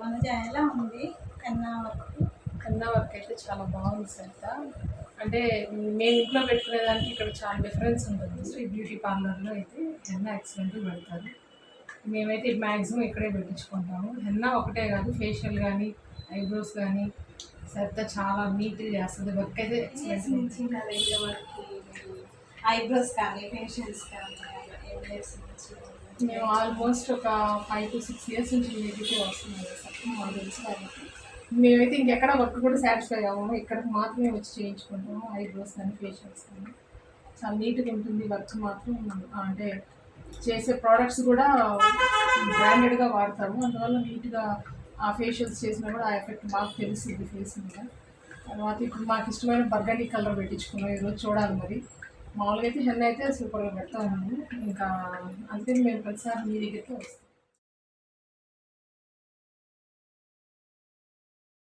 మనది ఎలా ఉంది కన్నా వర్క్ అయితే చాలా బాగుంది సరిత. అంటే మేము ఇంట్లో పెట్టుకునేదానికి ఇక్కడ చాలా డిఫరెన్స్ ఉంటుంది. ఈ బ్యూటీ పార్లర్లో అయితే హెన్నా ఎక్సలెంట్గా పెడతారు. మేమైతే మ్యాక్సిమం ఇక్కడే పెట్టించుకుంటాము. హెన్నా ఒకటే కాదు, ఫేషియల్ కానీ ఐబ్రోస్ కానీ సరిత చాలా నీట్గా చేస్తుంది. వర్క్ అయితే ఎక్సలెంట్. ఐబ్రోస్ కానీ ఫేషియల్స్ కానీ మేము ఆల్మోస్ట్ ఒక 5 to 6 years నుంచి వీటికి వస్తున్నాం సార్. మాకు తెలుసు కాబట్టి మేమైతే ఇంకెక్కడ వర్క్ కూడా సాటిస్ఫై అవ్వము. ఇక్కడికి మాత్రమే వచ్చి చేయించుకుంటాము. ఐబ్రోస్ కానీ ఫేషియల్స్ కానీ చాలా నీట్గా ఉంటుంది. వర్క్ మాత్రం అంటే చేసే ప్రోడక్ట్స్ కూడా బ్రాండెడ్గా వాడతాము. అందువల్ల నీట్గా ఆ ఫేషియల్స్ చేసినా కూడా ఆ ఎఫెక్ట్ బాగా తెలుస్తుంది ఫేస్ మీద. తర్వాత ఇప్పుడు మాకు ఇష్టమైన బర్గండీ కలర్ పెట్టించుకున్నాం. ఈరోజు చూడాలి మరి. మామూలుగా అయితే హెన్నా అయితే సూపర్గా పెడతా ఉన్నాము. ఇంకా అందుకని మేము ప్రతిసారి మీ దగ్గరికి వస్తాం.